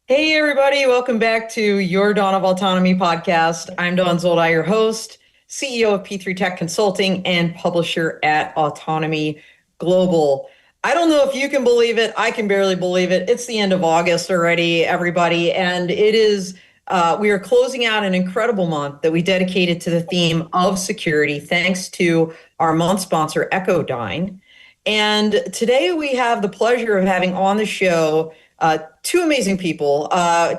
Hey, everybody. Welcome back to your Dawn of Autonomy podcast. I'm Dawn Zoldi, your host, CEO of P3 Tech Consulting and publisher at Autonomy Global. I don't know if you can believe it. I can barely believe it. It's the end of August already, everybody. And it is, we are closing out an incredible month that we dedicated to the theme of security, thanks to our month sponsor, Echodyne. And today we have the pleasure of having on the show two amazing people.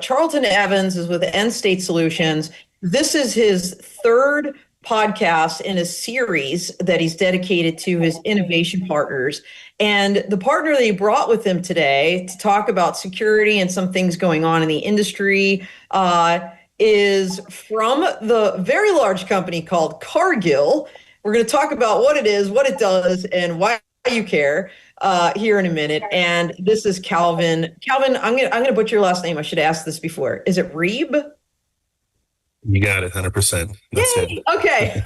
Charlton Evans is with End State Solutions. This is his third podcast in a series that he's dedicated to his innovation partners. And the partner that he brought with him today to talk about security and some things going on in the industry is from the very large company called Cargill. We're going to talk about what it is, what it does, and why you care here in a minute. And this is Calvin. Calvin, I'm gonna butcher your last name. I should have asked this before. Is it Rieb? You got it, 100%. That's it. Okay.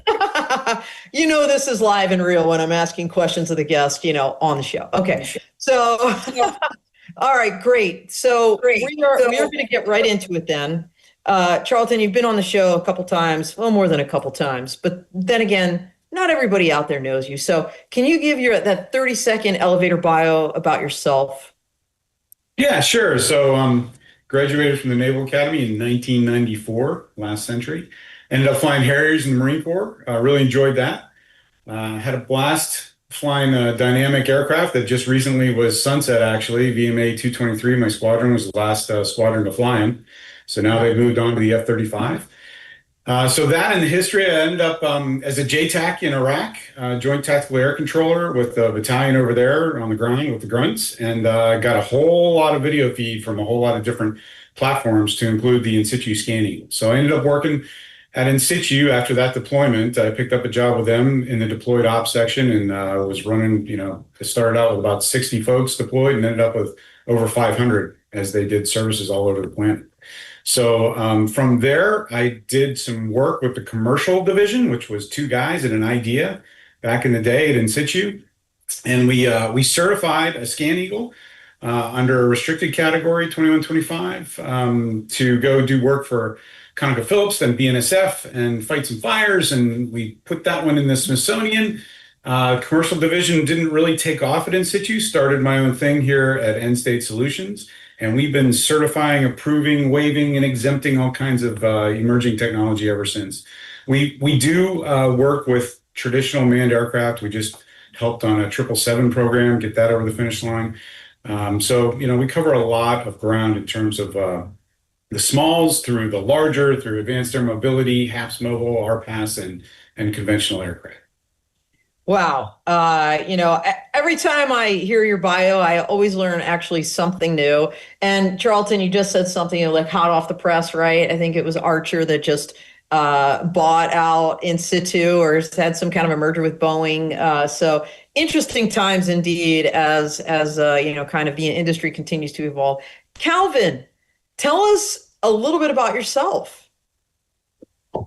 You know this is live and real when I'm asking questions of the guest, on the show. Okay. So, all right, great. So we are going to get right into it then. Charlton, you've been on the show a couple times, well, more than a couple times, but then again, not everybody out there knows you. So can you give that 30-second elevator bio about yourself? Yeah, sure. So graduated from the Naval Academy in 1994, last century. Ended up flying Harriers in the Marine Corps. Really enjoyed that. Had a blast flying a dynamic aircraft that just recently was sunset, actually. VMA 223, my squadron was the last squadron to fly in. So now they've moved on to the F-35. So that in the history, I ended up as a JTAC in Iraq, Joint Tactical Air Controller with the battalion over there on the ground with the grunts, and got a whole lot of video feed from a whole lot of different platforms to include the in situ ScanEagle. So I ended up working at in situ after that deployment. I picked up a job with them in the deployed ops section and was running, I started out with about 60 folks deployed and ended up with over 500 as they did services all over the planet. So from there, I did some work with the commercial division, which was two guys and an idea back in the day at In Situ. And we certified a ScanEagle under a restricted category 2125 to go do work for ConocoPhillips, then BNSF, and fight some fires. And we put that one in the Smithsonian. Commercial division didn't really take off at In Situ, started my own thing here at End State Solutions. And we've been certifying, approving, waiving, and exempting all kinds of emerging technology ever since. We do work with traditional manned aircraft. We just helped on a 777 program, get that over the finish line. So we cover a lot of ground in terms of the smalls through the larger, through advanced air mobility, HAPS mobile, RPAS, and conventional aircraft. Wow. Every time I hear your bio, I always learn actually something new. And Charlton, you just said something like hot off the press, right? I think it was Archer that just bought out In Situ or had some kind of a merger with Boeing. So interesting times indeed as kind of the industry continues to evolve. Calvin, tell us a little bit about yourself.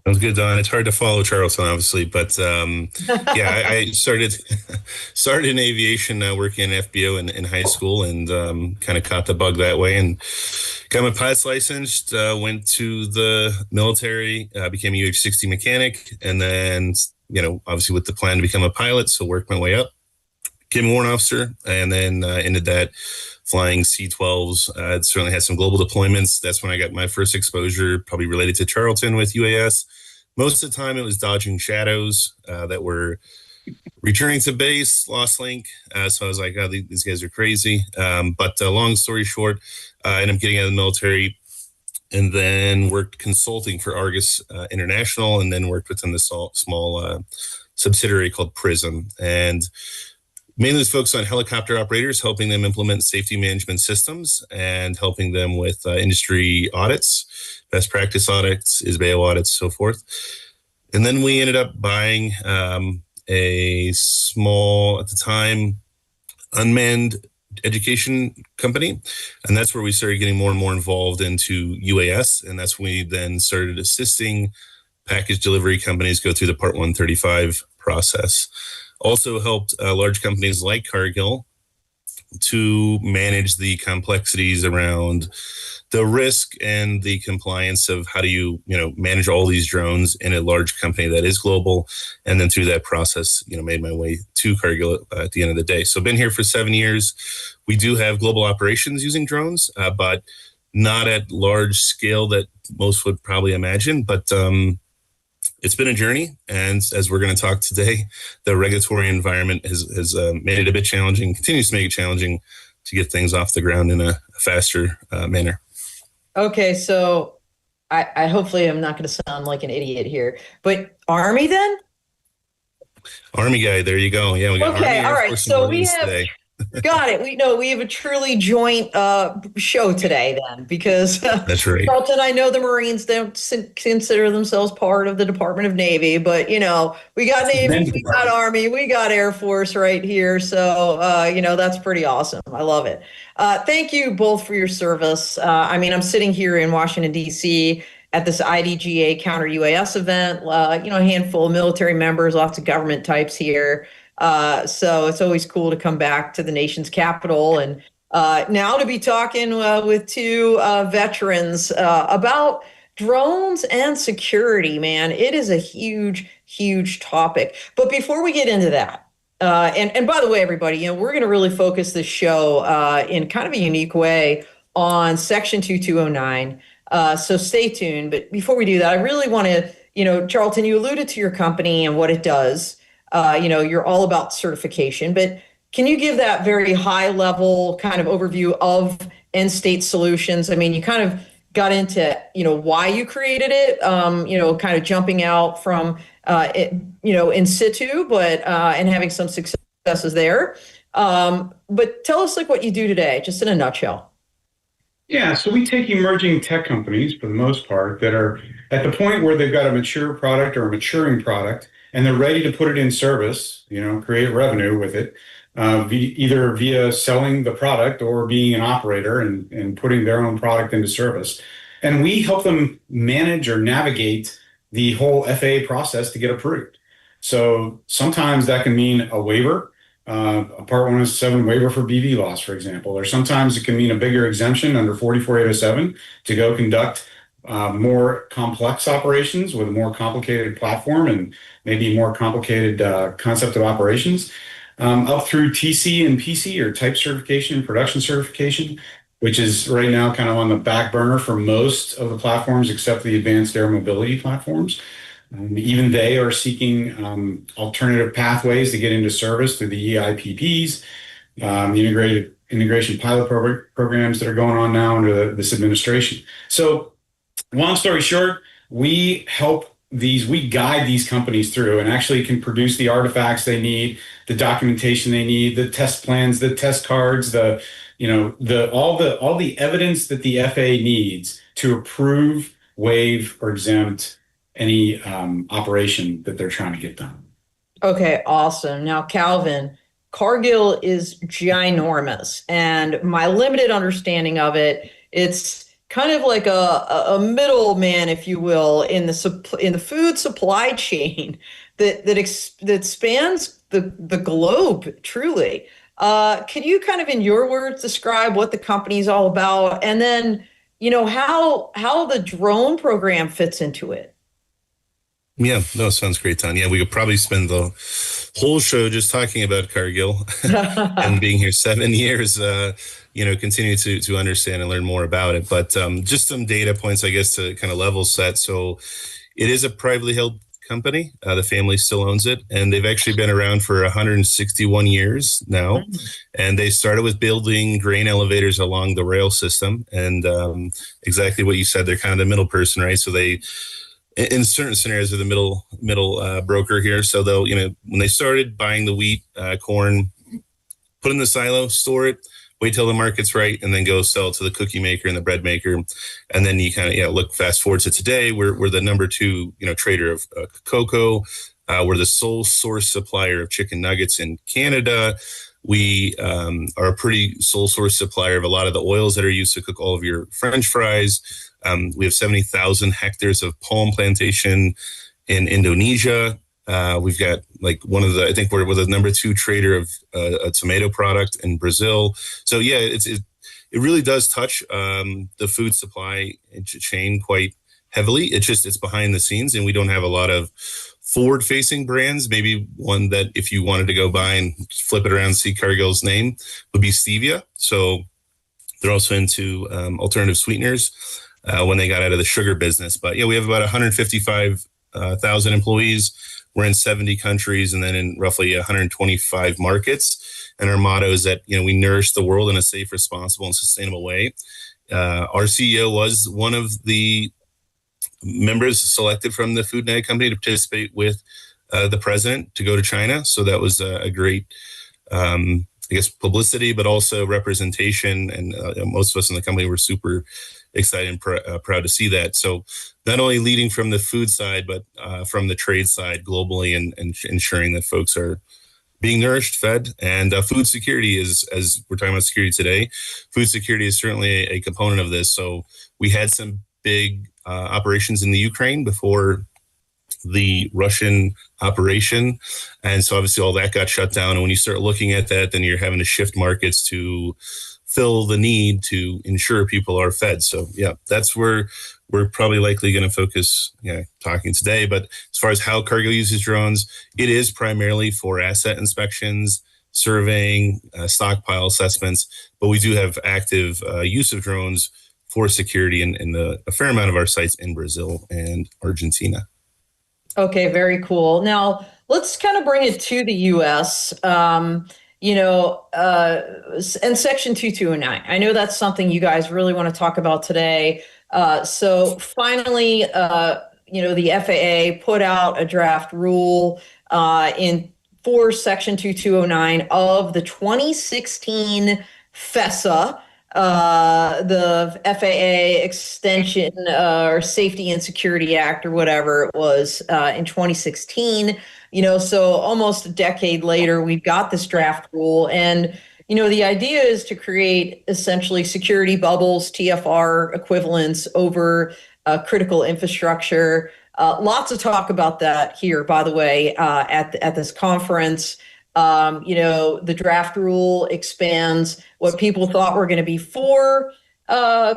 Sounds good, Don. It's hard to follow Charlton, obviously, but yeah, I started in aviation, working in FBO in high school, and kind of caught the bug that way, and got my pilot's licensed. Went to the military, became a UH-60 mechanic, and then obviously with the plan to become a pilot, so worked my way up, became a warrant officer, and then ended that flying C-12s. It certainly had some global deployments. That's when I got my first exposure, probably related to Charlton with UAS. Most of the time it was dodging shadows that were returning to base, lost link. So I was like, oh, these guys are crazy. But long story short, I ended up getting out of the military and then worked consulting for Argus International, and then worked within the small subsidiary called Prism. And mainly was focused on helicopter operators, helping them implement safety management systems and helping them with industry audits, best practice audits, ISBAO audits, so forth. And then we ended up buying a small, at the time, unmanned education company. And that's where we started getting more and more involved into UAS. And that's when we then started assisting package delivery companies go through the Part 135 process. Also helped large companies like Cargill to manage the complexities around the risk and the compliance of how do you manage all these drones in a large company that is global, and then through that process, made my way to Cargill at the end of the day. So been here for 7 years. We do have global operations using drones, but not at large scale that most would probably imagine. But it's been a journey, and as we're going to talk today, the regulatory environment has made it a bit challenging, continues to make it challenging to get things off the ground in a faster manner. Okay, so I hopefully I'm not going to sound like an idiot here, but Army then? Army guy, there you go. Yeah, we got okay, Army, all right. So we have today. got it. We have a truly joint show today then, because that's right. Charlton, I know the Marines don't consider themselves part of the Department of Navy, but we got Navy, we got Army, we got Air Force right here. So that's pretty awesome. I love it. Thank you both for your service. I'm sitting here in Washington, D.C. at this IDGA counter UAS event. A handful of military members, lots of government types here. So it's always cool to come back to the nation's capital and now to be talking with two veterans about drones and security, man. It is a huge, huge topic. But before we get into that, and by the way, everybody, we're going to really focus this show in kind of a unique way on Section 2209. So stay tuned. But before we do that, I really want to, Charlton, you alluded to your company and what it does. You're all about certification, but can you give that very high level kind of overview of End State Solutions? You kind of got into, why you created it, kind of jumping out from, in situ, but, and having some successes there. But tell us what you do today, just in a nutshell. Yeah, so we take emerging tech companies, for the most part, that are at the point where they've got a mature product or a maturing product, and they're ready to put it in service, create revenue with it, either via selling the product or being an operator and putting their own product into service. And we help them manage or navigate the whole FAA process to get approved. So sometimes that can mean a waiver, a Part 107 waiver for BV loss, for example, or sometimes it can mean a bigger exemption under 44807 to go conduct more complex operations with a more complicated platform and maybe more complicated concept of operations, up through TC and PC, or type certification and production certification, which is right now kind of on the back burner for most of the platforms except the advanced air mobility platforms. Even they are seeking alternative pathways to get into service through the EIPPs, the integration pilot programs that are going on now under this administration. So long story short, we guide these companies through and actually can produce the artifacts they need, the documentation they need, the test plans, the test cards, all the evidence that the FAA needs to approve, waive, or exempt any operation that they're trying to get done. Okay, awesome. Now, Calvin, Cargill is ginormous, and my limited understanding of it, it's kind of like a middleman, if you will, in the food supply chain that spans the globe, truly. Could you kind of, in your words, describe what the company's all about, and then how the drone program fits into it? Yeah, no, sounds great, Ton. Yeah, we could probably spend the whole show just talking about Cargill and being here 7 years, continue to understand and learn more about it. But just some data points, I guess, to kind of level set. So it is a privately held company. The family still owns it, and they've actually been around for 161 years now. And they started with building grain elevators along the rail system. And exactly what you said, they're kind of the middle person, right? So they, in certain scenarios, are the middle broker here. So they'll, when they started buying the wheat, corn, put in the silo, store it, wait till the market's right, and then go sell it to the cookie maker and the bread maker. And then you kind of, look fast forward to today. We're the number 2, trader of cocoa. We're the sole source supplier of chicken nuggets in Canada. We are a pretty sole source supplier of a lot of the oils that are used to cook all of your French fries. We have 70,000 hectares of palm plantation in Indonesia. We've got I think we're the number 2 trader of a tomato product in Brazil. So yeah, it really does touch the food supply chain quite heavily. It's behind the scenes, and we don't have a lot of forward-facing brands. Maybe one that if you wanted to go buy and flip it around, see Cargill's name, would be stevia. So they're also into alternative sweeteners when they got out of the sugar business. But yeah, we have about 155,000 employees. We're in 70 countries and then in roughly 125 markets. And our motto is that, we nourish the world in a safe, responsible, and sustainable way. Our CEO was one of the members selected from the Food and Ag Company to participate with the president to go to China. So that was a great, publicity, but also representation. And most of us in the company were super excited and proud to see that. So not only leading from the food side, but from the trade side globally, and ensuring that folks are being nourished, fed, and food security is, as we're talking about security today, food security is certainly a component of this. So we had some big operations in the Ukraine before the Russian operation. And so obviously all that got shut down. And when you start looking at that, then you're having to shift markets to fill the need to ensure people are fed. So yeah, that's where we're probably likely going to focus talking today. But as far as how Cargill uses drones, it is primarily for asset inspections, surveying, stockpile assessments, but we do have active use of drones for security in a fair amount of our sites in Brazil and Argentina. Okay, very cool. Now, let's kind of bring it to the U.S., and Section 2209. I know that's something you guys really want to talk about today. So finally, the FAA put out a draft rule for Section 2209 of the 2016 FESA, the FAA extension or Safety and Security Act, or whatever it was, in 2016. So almost a decade later, we've got this draft rule. And, the idea is to create essentially security bubbles, TFR equivalents over critical infrastructure. Lots of talk about that here, by the way, at this conference. The draft rule expands what people thought were going to be 4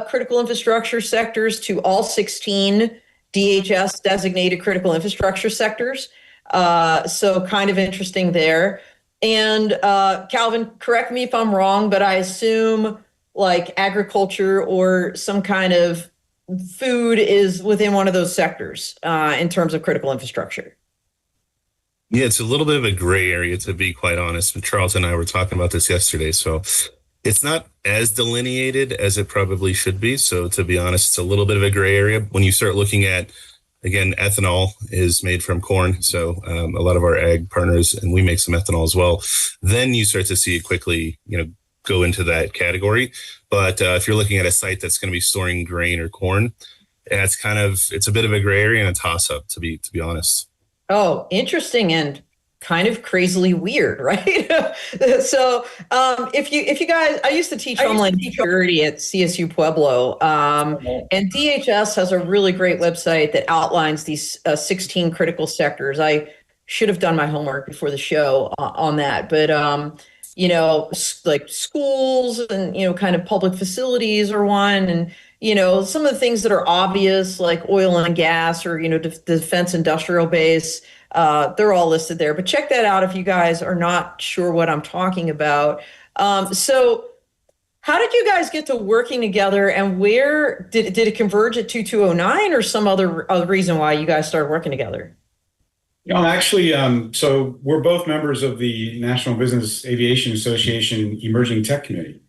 critical infrastructure sectors to all 16 DHS designated critical infrastructure sectors. So kind of interesting there. And Calvin, correct me if I'm wrong, but I assume like agriculture or some kind of food is within one of those sectors in terms of critical infrastructure. Yeah, it's a little bit of a gray area, to be quite honest. Charlton and I were talking about this yesterday. So it's not as delineated as it probably should be. So to be honest, it's a little bit of a gray area. When you start looking at, again, ethanol is made from corn. So a lot of our ag partners, and we make some ethanol as well. Then you start to see it quickly, go into that category. But if you're looking at a site that's going to be storing grain or corn, it's a bit of a gray area and a toss up, to be honest. Oh, interesting and kind of crazily weird, right? So if you guys, I used to teach Homeland Security at CSU Pueblo, and DHS has a really great website that outlines these 16 critical sectors. I should have done my homework before the show on that, but like schools and, kind of public facilities are one, and some of the things that are obvious, like oil and gas or, defense industrial base, they're all listed there. But check that out if you guys are not sure what I'm talking about. So how did you guys get to working together, and where did it converge at 2209 or some other reason why you guys started working together? Actually, so we're both members of the National Business Aviation Association Emerging Tech Committee.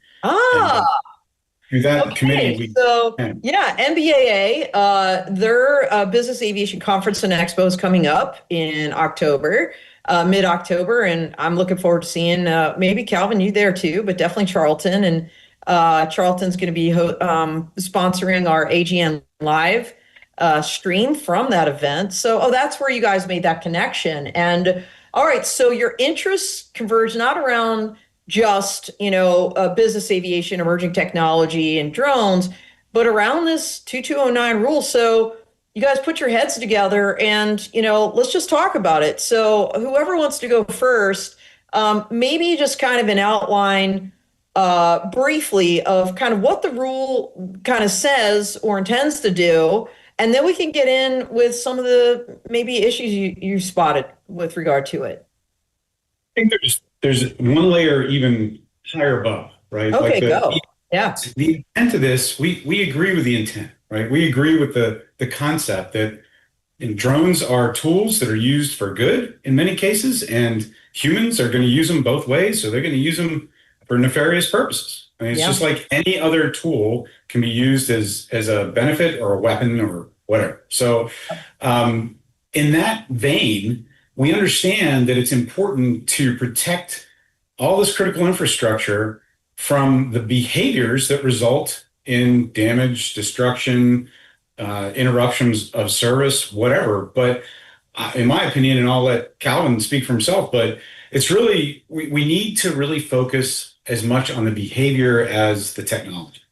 Through that committee, NBAA, their Business Aviation Conference and Expo is coming up in October, mid-October, and I'm looking forward to seeing maybe Calvin, you there too, but definitely Charlton. And Charlton's going to be sponsoring our AGN Live stream from that event. So, that's where you guys made that connection. And all right, so your interests converge not around just, business aviation, emerging technology, and drones, but around this 2209 rule. So you guys put your heads together and, let's just talk about it. So whoever wants to go first, maybe just kind of an outline, briefly of kind of what the rule kind of says or intends to do, and then we can get in with some of the maybe issues you spotted with regard to it. I think there's one layer even higher above, right? Okay, go. Yeah. The intent of this, we agree with the intent, right? We agree with the concept that drones are tools that are used for good in many cases, and humans are going to use them both ways. So they're going to use them for nefarious purposes. I mean, it's just like any other tool can be used as a benefit or a weapon or whatever. So in that vein, we understand that it's important to protect all this critical infrastructure from the behaviors that result in damage, destruction, interruptions of service, whatever. But in my opinion, and I'll let Calvin speak for himself, but it's really, we need to really focus as much on the behavior as the technology.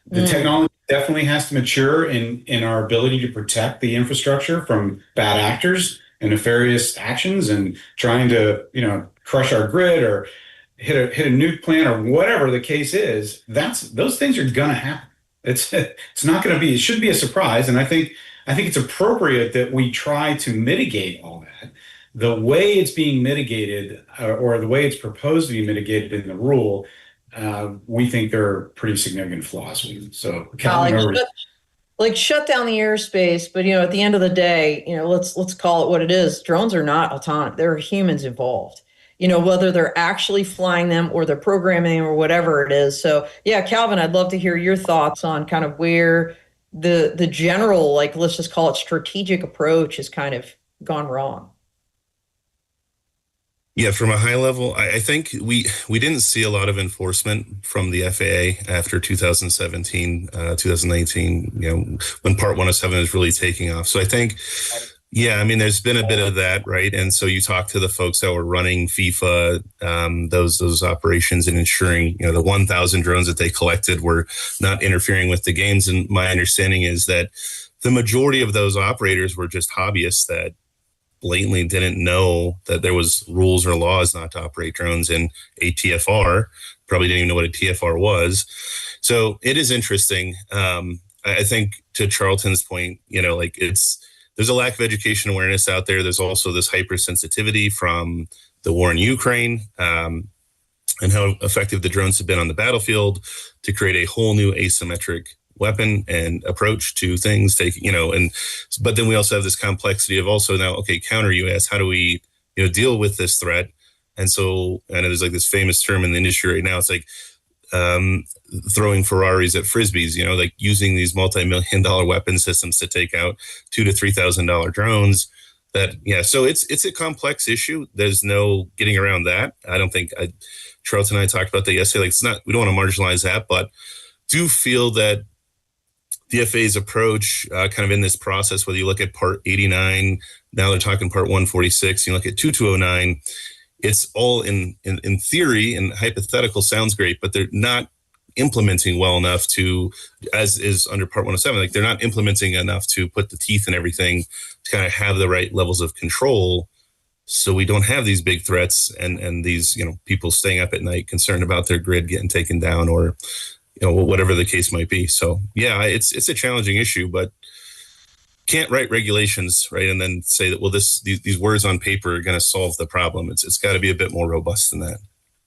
The technology definitely has to mature in our ability to protect the infrastructure from bad actors and nefarious actions and trying to, crush our grid or hit a nuke plant or whatever the case is. Those things are gonna happen. It's not going to be, it should be a surprise. And I think it's appropriate that we try to mitigate all that. The way it's being mitigated or the way it's proposed to be mitigated in the rule, we think there are pretty significant flaws with it. So shut down the airspace, but at the end of the day, let's call it what it is. Drones are not autonomous. There are humans involved. Whether they're actually flying them or they're programming them or whatever it is. So yeah, Calvin, I'd love to hear your thoughts on kind of where the general, let's just call it strategic approach has kind of gone wrong. Yeah, from a high level, I think we didn't see a lot of enforcement from the FAA after 2017, 2019, when Part 107 is really taking off. So I think, yeah, I mean, there's been a bit of that, right? And so you talk to the folks that were running FIFA, those operations and ensuring, the 1,000 drones that they collected were not interfering with the games. And my understanding is that the majority of those operators were just hobbyists that blatantly didn't know that there was rules or laws not to operate drones in a TFR, probably didn't even know what a TFR was. So it is interesting. I think to Charlton's point, there's a lack of education awareness out there. There's also this hypersensitivity from the war in Ukraine and how effective the drones have been on the battlefield to create a whole new asymmetric weapon and approach to things, but then we also have this complexity of also now, okay, counter UAS, how do we, deal with this threat? And so, I know there's this famous term in the industry right now. It's like throwing Ferraris at Frisbees, using these multi-million-dollar weapon systems to take out $2,000 to $3,000 drones. So it's a complex issue. There's no getting around that. I don't think Charlton and I talked about that yesterday. We don't want to marginalize that, but do feel that the FAA's approach kind of in this process, whether you look at Part 89, now they're talking Part 146, you look at 2209, it's all in theory and hypothetical sounds great, but they're not implementing well enough to, as is under Part 107, they're not implementing enough to put the teeth in everything to kind of have the right levels of control. So we don't have these big threats and these, people staying up at night concerned about their grid getting taken down or, whatever the case might be. So yeah, it's a challenging issue, but can't write regulations, right? And then say that, well, these words on paper are going to solve the problem. It's got to be a bit more robust than that.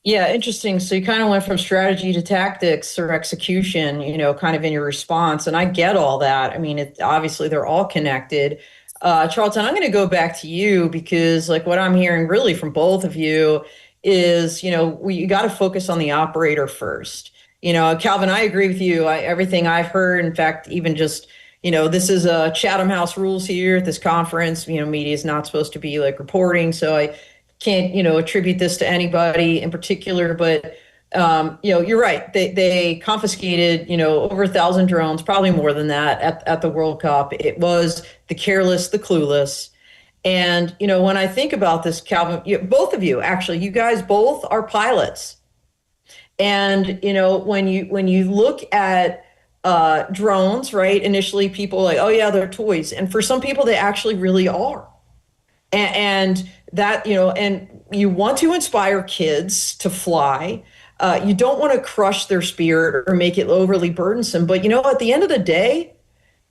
Yeah, interesting. So you kind of went from strategy to tactics or execution, kind of in your response. And I get all that. I mean, obviously they're all connected. Charlton, I'm going to go back to you because what I'm hearing really from both of you is, you got to focus on the operator first. Calvin, I agree with you. Everything I've heard, in fact, even just, this is a Chatham House rules here at this conference. Media is not supposed to be reporting. So I can't, attribute this to anybody in particular. But, you're right. They confiscated, over 1,000 drones, probably more than that at the World Cup. It was the careless, the clueless. And, when I think about this, Calvin, both of you, actually, you guys both are pilots. And, when you look at drones, right, initially people are oh, yeah, they're toys. And for some people, they actually really are. And that, and you want to inspire kids to fly. You don't want to crush their spirit or make it overly burdensome. But, at the end of the day,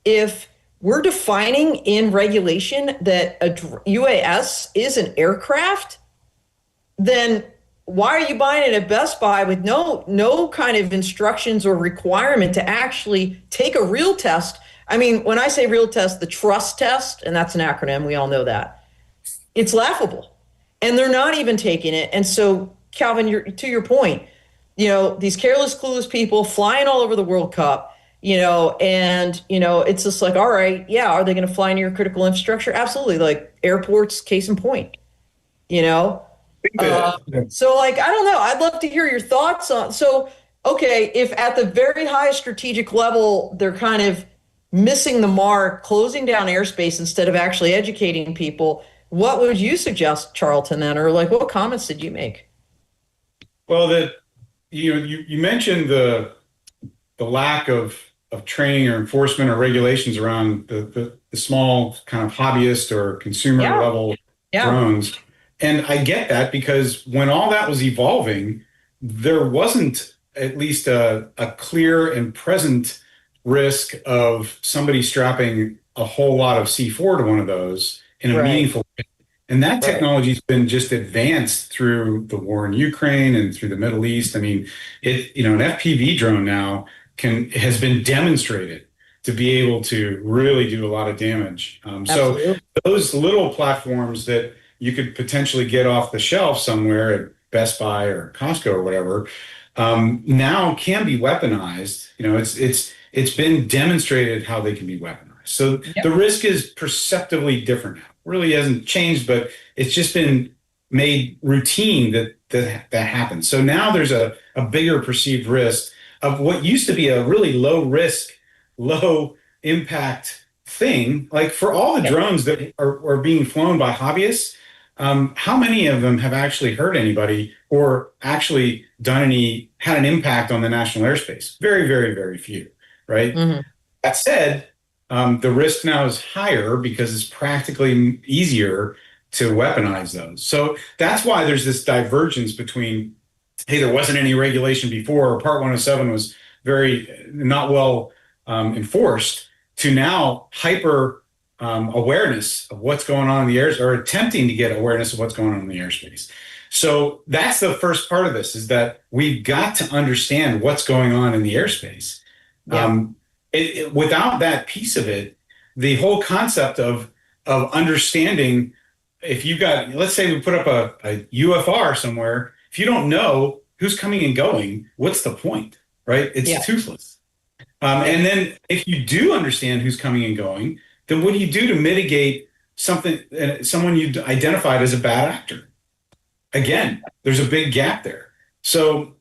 if we're defining in regulation that a UAS is an aircraft, then why are you buying it at Best Buy with no kind of instructions or requirement to actually take a real test? I mean, when I say real test, the trust test, and that's an acronym, we all know that, it's laughable. And they're not even taking it. And so, Calvin, to your point, these careless, clueless people flying all over the World Cup, it's just like, all right, yeah, are they going to fly near critical infrastructure? Absolutely. Like airports, case in point, So I don't know. I'd love to hear your thoughts on, okay, if at the very highest strategic level, they're kind of missing the mark, closing down airspace instead of actually educating people, what would you suggest, Charlton, then? Or what comments did you make? Well, you mentioned the lack of training or enforcement or regulations around the small kind of hobbyist or consumer level drones. And I get that, because when all that was evolving, there wasn't at least a clear and present risk of somebody strapping a whole lot of C4 to one of those in a meaningful way. And that technology's been just advanced through the war in Ukraine and through the Middle East. I mean, an FPV drone now has been demonstrated to be able to really do a lot of damage. So those little platforms that you could potentially get off the shelf somewhere at Best Buy or Costco or whatever, now can be weaponized. It's been demonstrated how they can be weaponized. So the risk is perceptibly different now. Really hasn't changed, but it's just been made routine that happens. So now there's a bigger perceived risk of what used to be a really low risk, low impact thing. Like for all the drones that are being flown by hobbyists, how many of them have actually hurt anybody or actually had an impact on the national airspace? Very, very, very few, right? Mm-hmm. That said, the risk now is higher because it's practically easier to weaponize those. So that's why there's this divergence between, hey, there wasn't any regulation before, or Part 107 was very not well enforced, to now hyper awareness of what's going on in the airs, or attempting to get awareness of what's going on in the airspace. So that's the first part of this, is that we've got to understand what's going on in the airspace. Yeah. Without that piece of it, the whole concept of understanding, if you've got, let's say we put up a UFR somewhere, if you don't know who's coming and going, what's the point, right? It's toothless. And then if you do understand who's coming and going, then what do you do to mitigate someone you identified as a bad actor? Again, there's a big gap there. So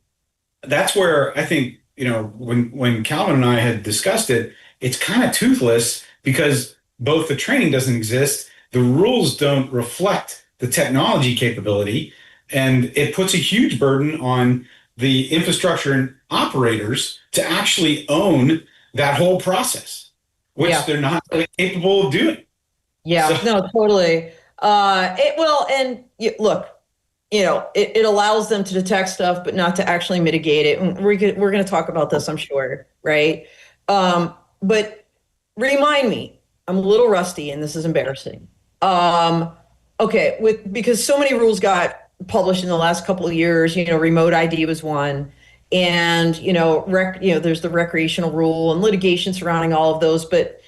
that's where I think, when Calvin and I had discussed it, it's kind of toothless, because both the training doesn't exist, the rules don't reflect the technology capability, and it puts a huge burden on the infrastructure and operators to actually own that whole process, which they're not really capable of doing. Yeah, so. No, totally. Look, it allows them to detect stuff, but not to actually mitigate it. And we're going to talk about this, I'm sure, right? But remind me, I'm a little rusty, and this is embarrassing. Because so many rules got published in the last couple of years. Remote ID was one, and there's the recreational rule and litigation surrounding all of those. But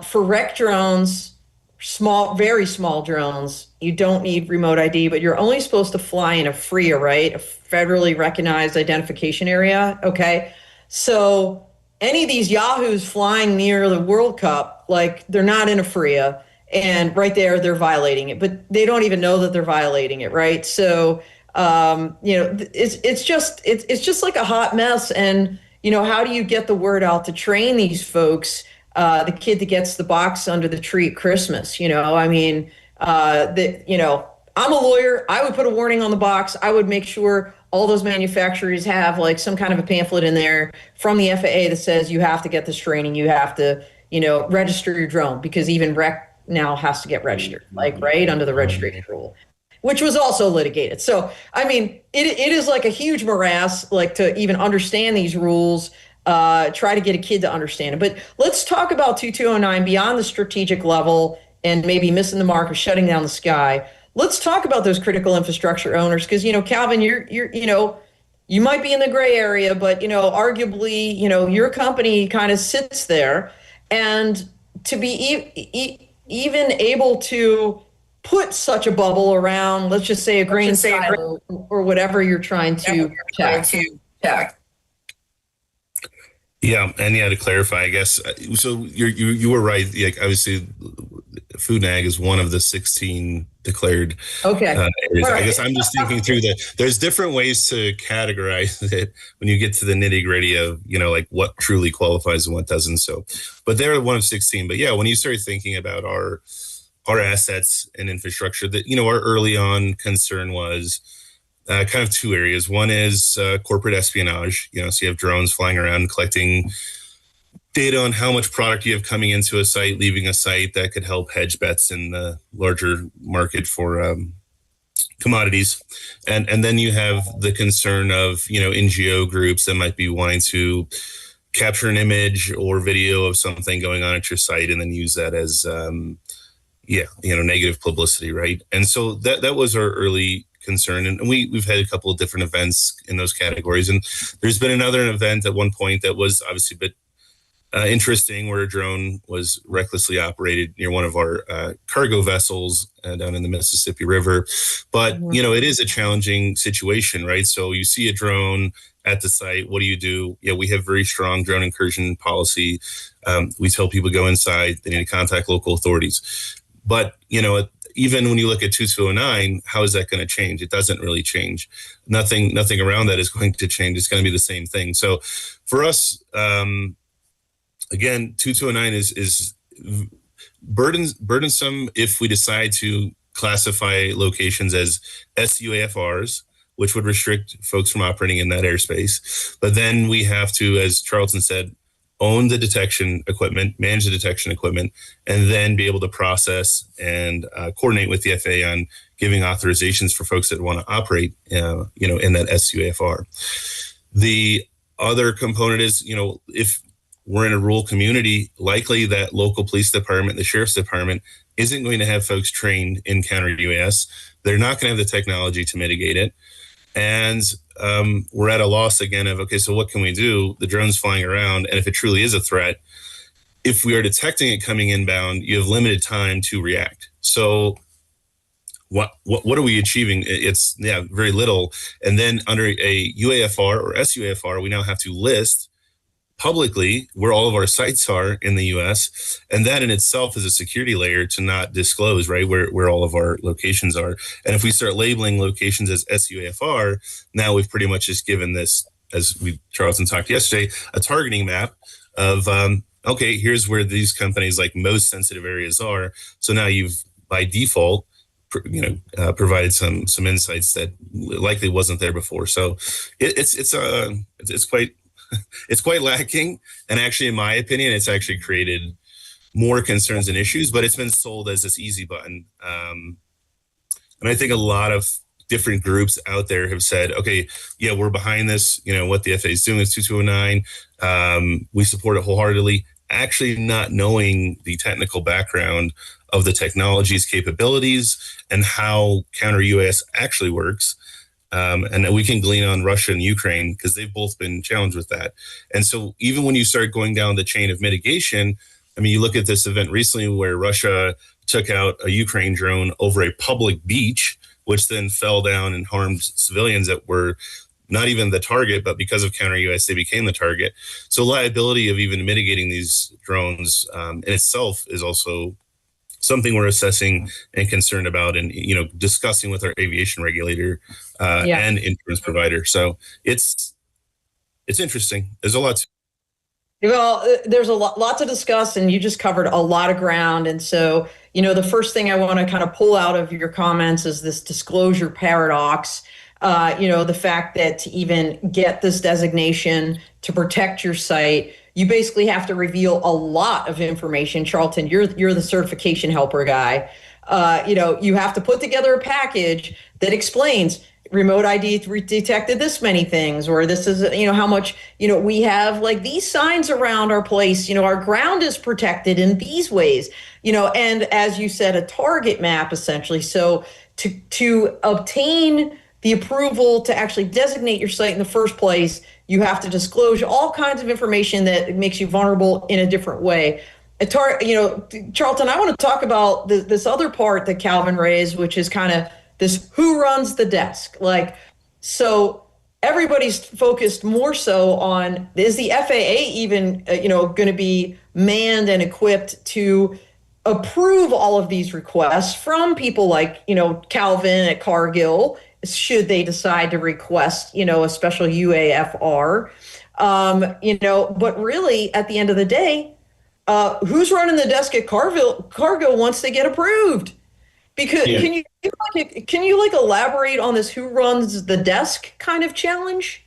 for rec drones, very small drones, you don't need remote ID, but you're only supposed to fly in a FRIA, right? A federally recognized identification area. Okay. So any of these yahoos flying near the World Cup, they're not in a FRIA, and right there, they're violating it, but they don't even know that they're violating it. Right. So, it's just like a hot mess. And, how do you get the word out to train these folks? The kid that gets the box under the tree at Christmas, I'm a lawyer. I would put a warning on the box. I would make sure all those manufacturers have some kind of a pamphlet in there from the FAA that says you have to get this training. You have to, register your drone, because even rec now has to get registered, right, under the registration rule. which was also litigated. So, I mean, it is like a huge morass, like to even understand these rules, try to get a kid to understand it. But let's talk about 2209 beyond the strategic level and maybe missing the mark of shutting down the sky. Let's talk about those critical infrastructure owners, because, Calvin, you're you might be in the gray area, but, arguably, your company kind of sits there. And to be even able to put such a bubble around, let's just say a grain silo or whatever you're trying to protect. Yeah, and to clarify, I guess, so you were right. Like, obviously, food and ag is one of the 16 declared areas. Right. I guess I'm just thinking through there's different ways to categorize it when you get to the nitty gritty of, like what truly qualifies and what doesn't. So, but they're one of 16. But yeah, when you start thinking about our assets and infrastructure, that, our early on concern was kind of two areas. One is corporate espionage, so you have drones flying around collecting data on how much product you have coming into a site, leaving a site, that could help hedge bets in the larger market for commodities. And then you have the concern of, NGO groups that might be wanting to capture an image or video of something going on at your site and then use that as, negative publicity, right? And so that was our early concern. And we've had a couple of different events in those categories. And there's been another event at one point that was obviously a bit interesting, where a drone was recklessly operated near one of our cargo vessels down in the Mississippi River. But, it is a challenging situation, right? So you see a drone at the site. What do you do? We have very strong drone incursion policy. We tell people go inside, they need to contact local authorities. But, even when you look at 2209, how is that going to change? It doesn't really change. Nothing around that is going to change. It's going to be the same thing. So for us, again, 2209 is burdensome if we decide to classify locations as SUAFRs, which would restrict folks from operating in that airspace. But then we have to, as Charlton said, own the detection equipment, manage the detection equipment, and then be able to process and coordinate with the FAA on giving authorizations for folks that want to operate, in that SUAFR. The other component is, if we're in a rural community, likely that local police department, the sheriff's department, isn't going to have folks trained in counter UAS. They're not going to have the technology to mitigate it. And we're at a loss again of, okay, so what can we do? The drone's flying around, and if it truly is a threat, if we are detecting it coming inbound, you have limited time to react. So what are we achieving? It's very little. And then under a UAFR or SUAFR, we now have to list publicly where all of our sites are in the US. And that in itself is a security layer to not disclose, right, where all of our locations are. And if we start labeling locations as SUAFR, now we've pretty much just given this, as Charlton talked yesterday, a targeting map of, okay, here's where these companies' like most sensitive areas are. So now you've by default, provided some insights that likely wasn't there before. So it's quite lacking. And actually, in my opinion, it's actually created more concerns and issues, but it's been sold as this easy button. And I think a lot of different groups out there have said, okay, yeah, we're behind this. What the FAA is doing is 2209. We support it wholeheartedly, actually not knowing the technical background of the technology's capabilities and how counter UAS actually works. And we can glean on Russia and Ukraine because they've both been challenged with that. And so even when you start going down the chain of mitigation, I mean, you look at this event recently where Russia took out a Ukraine drone over a public beach, which then fell down and harmed civilians that were not even the target, but because of counter UAS, they became the target. So liability of even mitigating these drones in itself is also something we're assessing and concerned about and, discussing with our aviation regulator and insurance provider. So it's interesting. There's a lot to. Well, there's a lot to discuss, and you just covered a lot of ground. And so, the first thing I want to kind of pull out of your comments is this disclosure paradox. The fact that to even get this designation to protect your site, you basically have to reveal a lot of information. Charlton, you're the certification helper guy. You have to put together a package that explains remote ID detected this many things, or this is, how much, we have like these signs around our place, our ground is protected in these ways, and as you said, a target map essentially. So to obtain the approval to actually designate your site in the first place, you have to disclose all kinds of information that makes you vulnerable in a different way. Charlton, I want to talk about this other part that Calvin raised, which is kind of this who runs the desk. So everybody's focused more so on, is the FAA even, going to be manned and equipped to approve all of these requests from people like, Calvin at Cargill, should they decide to request, a special UAFR, but really at the end of the day, who's running the desk at Cargill once they get approved? Because can you elaborate on this who runs the desk kind of challenge?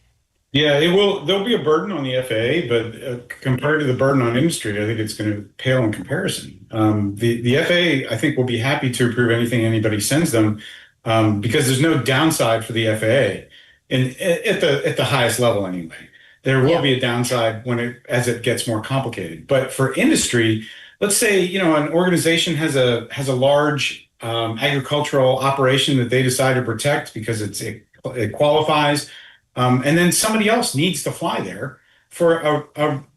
Yeah, there'll be a burden on the FAA, but compared to the burden on industry, I think it's going to pale in comparison. The FAA, I think, will be happy to approve anything anybody sends them, because there's no downside for the FAA, at the highest level anyway. There will be a downside as it gets more complicated. But for industry, let's say an organization has a large agricultural operation that they decide to protect because it qualifies, and then somebody else needs to fly there for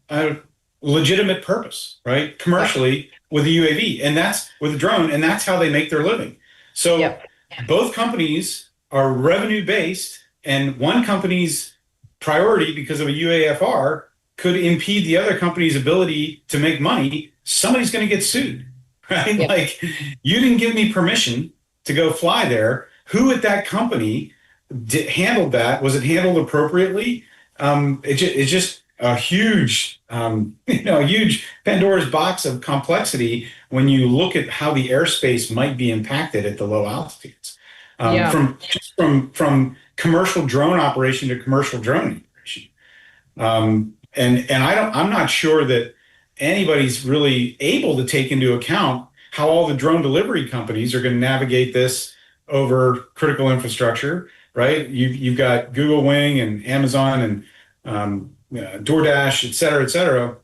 a legitimate purpose, right? Commercially with a UAV, and that's with a drone, and that's how they make their living. So both companies are revenue based, and one company's priority because of a UAFR could impede the other company's ability to make money. Somebody's going to get sued. Right? Like, you didn't give me permission to go fly there. Who at that company handled that? Was it handled appropriately? It's just a huge, a huge Pandora's box of complexity when you look at how the airspace might be impacted at the low altitudes. From commercial drone operation to commercial drone operation. I'm not sure that anybody's really able to take into account how all the drone delivery companies are going to navigate this over critical infrastructure, right? You've got Google Wing and Amazon and DoorDash, et cetera,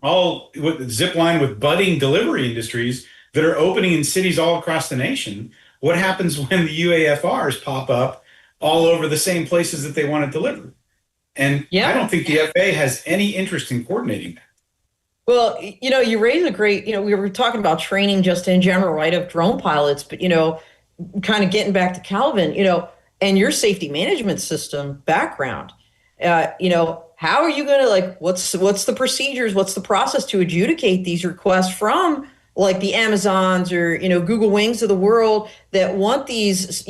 all with zipline with budding delivery industries that are opening in cities all across the nation. What happens when the UAFRs pop up all over the same places that they want to deliver? And I don't think the FAA has any interest in coordinating that. Well, you raise a great, we were talking about training just in general, right, of drone pilots, but, kind of getting back to Calvin, and your safety management system background, how are you going to, what's the procedures, what's the process to adjudicate these requests from like the Amazons or, Google Wings of the world that want these,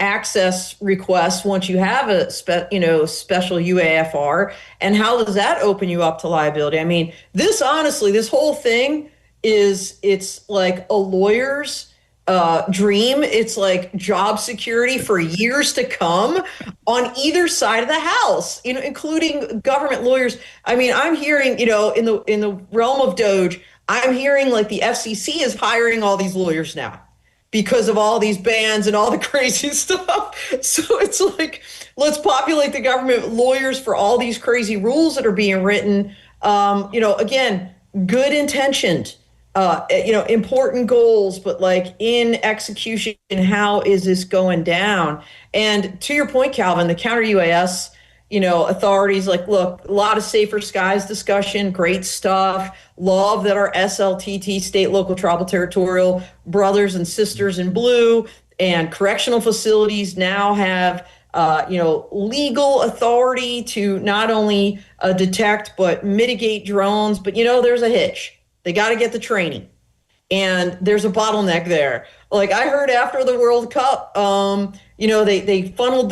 access requests once you have a special UAFR, and how does that open you up to liability? I mean, this whole thing it's like a lawyer's dream. It's like job security for years to come on either side of the house, including government lawyers. I mean, I'm hearing, in the realm of DOGE, I'm hearing like the FCC is hiring all these lawyers now because of all these bans and all the crazy stuff. So it's like, let's populate the government with lawyers for all these crazy rules that are being written. Again, good intentioned, important goals, but like in execution, how is this going down? And to your point, Calvin, the counter UAS, authorities, look, a lot of safer skies discussion, great stuff. Love that our SLTT, state, local, tribal, territorial brothers and sisters in blue and correctional facilities now have, legal authority to not only detect but mitigate drones. But, there's a hitch. They got to get the training. And there's a bottleneck there. Like I heard after the World Cup, they funneled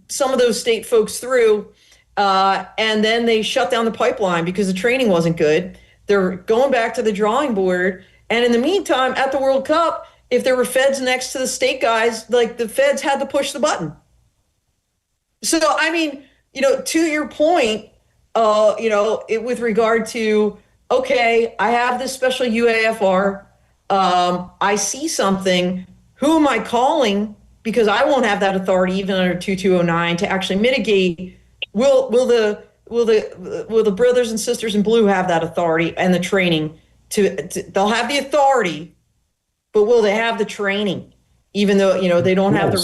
some of those state folks through, and then they shut down the pipeline because the training wasn't good. They're going back to the drawing board. And in the meantime, at the World Cup, if there were feds next to the state guys, like the feds had to push the button. So, I mean, to your point, with regard to, okay, I have this special UAFR. I see something, who am I calling? Because I won't have that authority even under 2209 to actually mitigate. Will the brothers and sisters in blue have that authority and the training they'll have the authority, but will they have the training? Even though, they don't have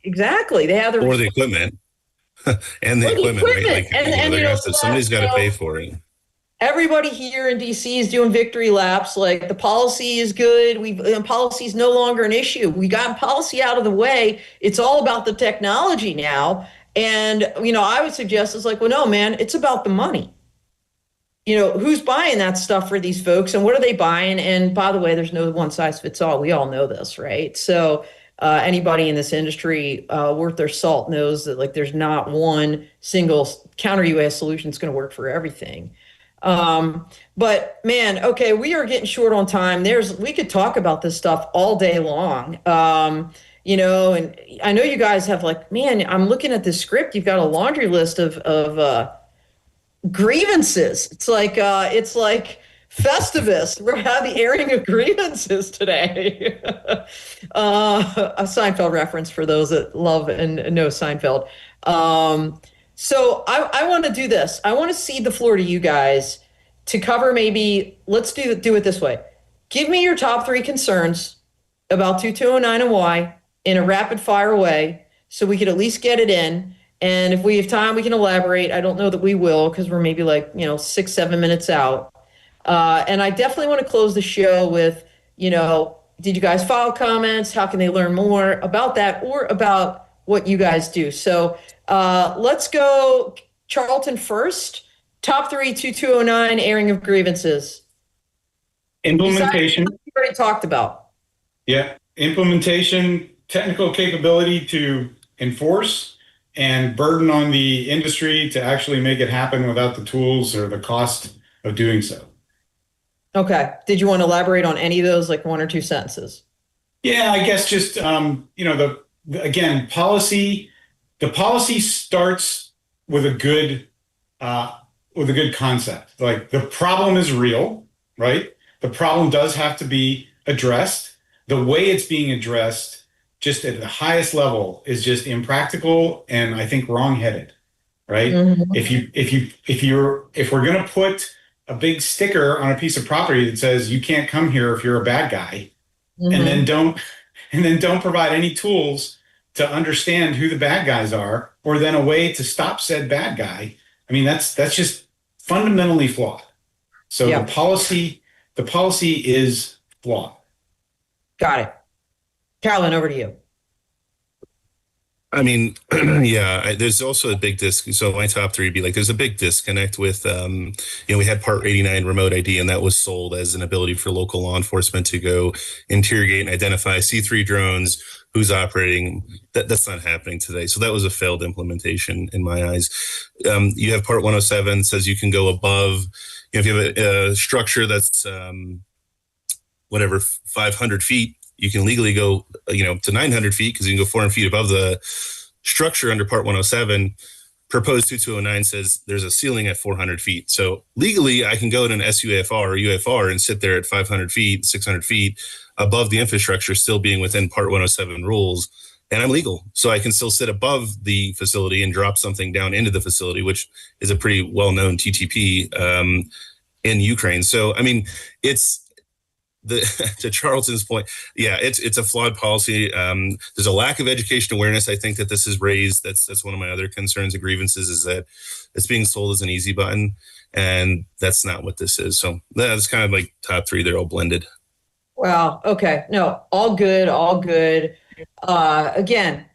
exactly. They have or the equipment and the equipment, right? Like, and they're somebody's got to pay for it. Everybody here in DC is doing victory laps. Like, the policy is good. Policy is no longer an issue. We got policy out of the way. It's all about the technology now. And, I would suggest it's like, well, no, man, it's about the money. Who's buying that stuff for these folks and what are they buying? And by the way, there's no one size fits all. We all know this, right? So anybody in this industry worth their salt knows that, like, there's not one single counter UAS solution that's going to work for everything. But man, okay, we are getting short on time. We could talk about this stuff all day long. And I know you guys have, like, man, I'm looking at this script. You've got a laundry list of grievances. It's like Festivus. We're having the airing of grievances today. A Seinfeld reference for those that love and know Seinfeld. So I want to do this. I want to cede the floor to you guys to cover let's do it this way. Give me your top 3 concerns about 2209 and why in a rapid fire way so we could at least get it in. And if we have time, we can elaborate. I don't know that we will because we're maybe 6-7 minutes out. And I definitely want to close the show with, did you guys file comments? How can they learn more about that or about what you guys do? So let's go Charlton first. Top 3 2209 airing of grievances. Implementation. We already talked about. Yeah. Implementation, technical capability to enforce, and burden on the industry to actually make it happen without the tools or the cost of doing so. Okay. Did you want to elaborate on any of those, like 1 or 2 sentences? Yeah, I guess just, again, policy, the policy starts with a good concept. Like, the problem is real, right? The problem does have to be addressed. The way it's being addressed, just at the highest level, is just impractical and I think wrong-headed, right? Mm-hmm. If we're going to put a big sticker on a piece of property that says you can't come here if you're a bad guy, mm-hmm. and then don't provide any tools to understand who the bad guys are, or then a way to stop said bad guy, I mean, that's just fundamentally flawed. So yeah. The policy is flawed. Got it. Carolyn, over to you. I mean, yeah, there's also a big so my top 3 would be like, there's a big disconnect with, we had Part 89 remote ID, and that was sold as an ability for local law enforcement to go interrogate and identify C3 drones, who's operating. That's not happening today. So that was a failed implementation in my eyes. You have Part 107 says you can go above, if you have a structure that's, 500 feet, you can legally go, to 900 feet because you can go 400 feet above the structure under Part 107. Proposed 2209 says there's a ceiling at 400 feet. So legally, I can go to an SUAFR or UFR and sit there at 500 feet, 600 feet above the infrastructure, still being within Part 107 rules. And I'm legal. So I can still sit above the facility and drop something down into the facility, which is a pretty well-known TTP in Ukraine. So, I mean, it's, to Charlton's point, yeah, it's a flawed policy. There's a lack of education awareness. I think that this is raised. That's one of my other concerns and grievances, is that it's being sold as an easy button, and that's not what this is. So that's kind of like top 3. They're all blended. Wow. Okay. No, all good. All good. Again,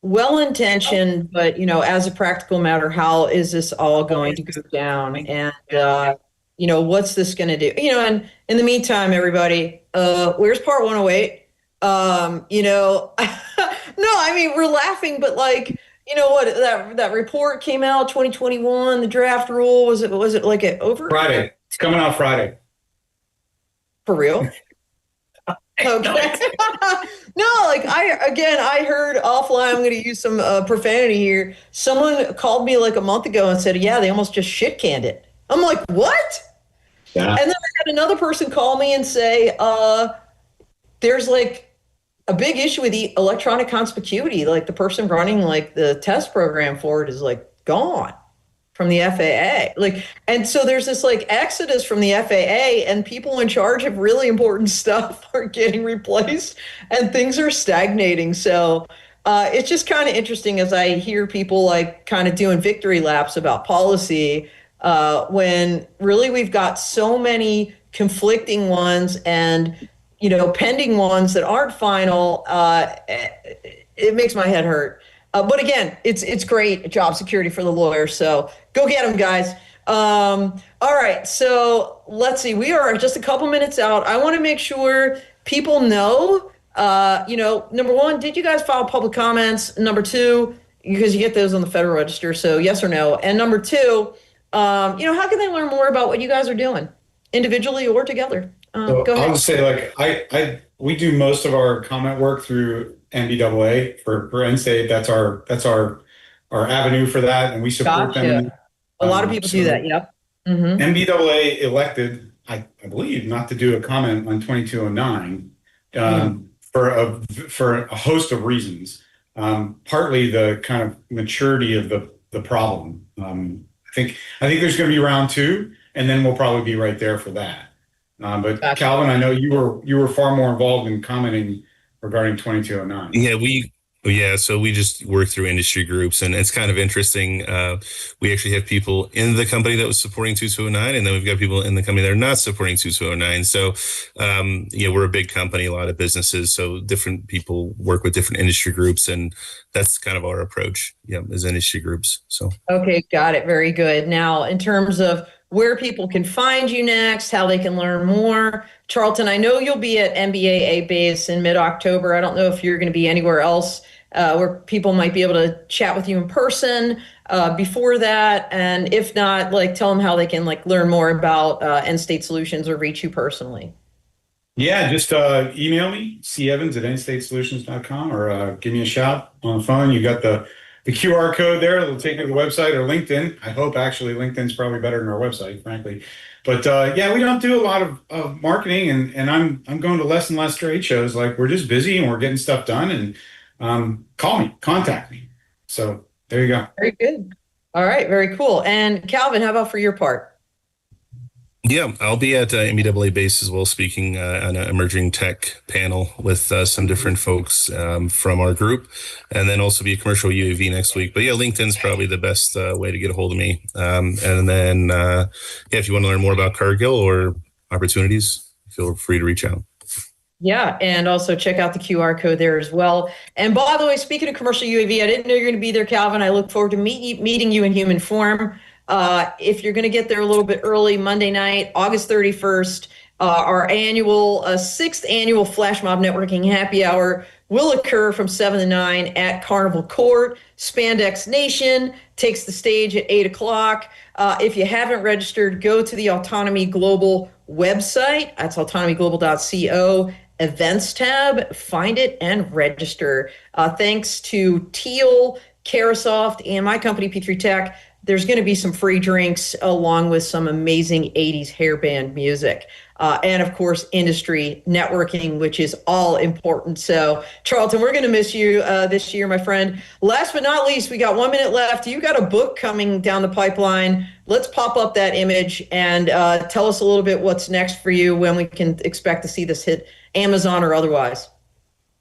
well-intentioned, but as a practical matter, how is this all going to go down? And what's this going to do? And in the meantime, everybody, where's Part 108? No, I mean, we're laughing, but like, what, that report came out 2021, the draft rule, was it like it over? Friday. It's coming out Friday. For real? Okay. No, like I heard offline, I'm going to use some profanity here. Someone called me like a month ago and said, yeah, they almost just shit canned it. I'm like, what? Yeah. And then I had another person call me and say, there's like a big issue with the electronic conspicuity. Like the person running like the test program for it is like gone from the FAA. Like, and so there's this like exodus from the FAA, and people in charge of really important stuff are getting replaced and things are stagnating. So it's just kind of interesting as I hear people like kind of doing victory laps about policy when really we've got so many conflicting ones and pending ones that aren't final. It makes my head hurt. But again, it's great job security for the lawyers. So go get them, guys. All right. So let's see. We are just a couple minutes out. I want to make sure people know, number one, did you guys file public comments? Number two, because you get those on the Federal Register. So yes or no. And number two, how can they learn more about what you guys are doing individually or together? So Go ahead. I'll just say, like, we do most of our comment work through NBAA for N-State. That's our avenue for that, and we support them. A lot of people do that. Yep. Mm-hmm. NBAA elected, I believe, not to do a comment on 2209 for a host of reasons. Partly the kind of maturity of the problem. I think there's going to be round two, and then we'll probably be right there for that. But gotcha. Calvin, I know you were far more involved in commenting regarding 2209. So we just work through industry groups, and it's kind of interesting. We actually have people in the company that was supporting 2209, and then we've got people in the company that are not supporting 2209. So, we're a big company, a lot of businesses, so different people work with different industry groups, and that's kind of our approach, as industry groups. So. Okay, got it. Very good. Now, in terms of where people can find you next, how they can learn more. Charlton, I know you'll be at NBAA base in mid-October. I don't know if you're going to be anywhere else where people might be able to chat with you in person before that. And if not, like tell them how they can like learn more about N-State Solutions or reach you personally. Yeah, just email me, cevans@nstatesolutions.com, or give me a shout on the phone. You got the QR code there. It'll take you to the website or LinkedIn. I hope actually LinkedIn's probably better than our website, frankly. But we don't do a lot of marketing, and I'm going to less and less trade shows. Like, we're just busy and we're getting stuff done. And call me, contact me. So there you go. Very good. All right, very cool. And Calvin, how about for your part? Yeah, I'll be at NBAA base as well, speaking on an emerging tech panel with some different folks from our group, and then also be a commercial UAV next week. But LinkedIn's probably the best way to get a hold of me. And then, if you want to learn more about Cargill or opportunities, feel free to reach out. Yeah, and also check out the QR code there as well. And by the way, speaking of commercial UAV, I didn't know you're going to be there, Calvin. I look forward to meeting you in human form. If you're going to get there a little bit early, Monday night, August 31st, our sixth annual Flash Mob Networking Happy Hour will occur from 7 to 9 at Carnival Court. Spandex Nation takes the stage at 8 o'clock. If you haven't registered, go to the Autonomy Global website. That's autonomyglobal.co. Events tab, find it and register. Thanks to Teal, Carasoft, and my company, P3 Tech. There's going to be some free drinks along with some amazing 80s hairband music. And of course, industry networking, which is all important. So, Charlton, we're going to miss you this year, my friend. Last but not least, we got 1 minute left. You got a book coming down the pipeline. Let's pop up that image and tell us a little bit what's next for you, when we can expect to see this hit Amazon or otherwise.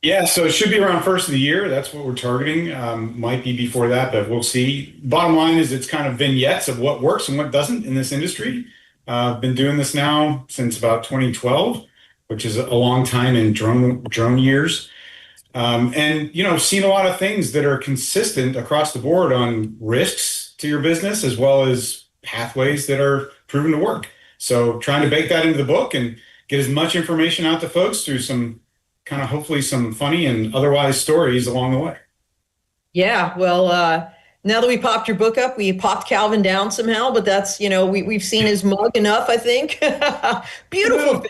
Yeah, so it should be around first of the year. That's what we're targeting. Might be before that, but we'll see. Bottom line is it's kind of vignettes of what works and what doesn't in this industry. I've been doing this now since about 2012, which is a long time in drone years. And, seen a lot of things that are consistent across the board on risks to your business, as well as pathways that are proven to work. So trying to bake that into the book and get as much information out to folks through some kind of hopefully some funny and otherwise stories along the way. Yeah, well, now that we popped your book up, we popped Calvin down somehow, but that's, we've seen his mug enough, I think. Beautiful.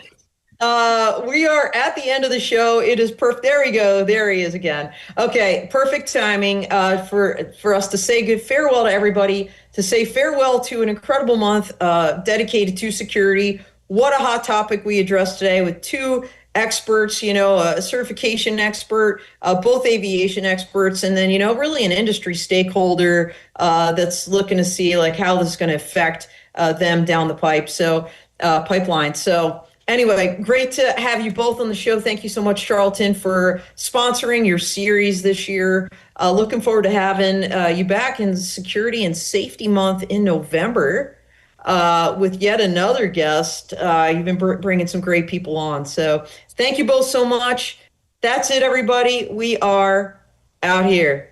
We are at the end of the show. It is perfect. There we go. There he is again. Okay, perfect timing for us to say good farewell to everybody, to say farewell to an incredible month dedicated to security. what a hot topic we addressed today with two experts, a certification expert, both aviation experts, and then, really an industry stakeholder that's looking to see like how this is going to affect them down the pipeline. So anyway, great to have you both on the show. Thank you so much, Charlton, for sponsoring your series this year. Looking forward to having you back in Security and Safety Month in November with yet another guest. You've been bringing some great people on. So thank you both so much. That's it, everybody. We are out here.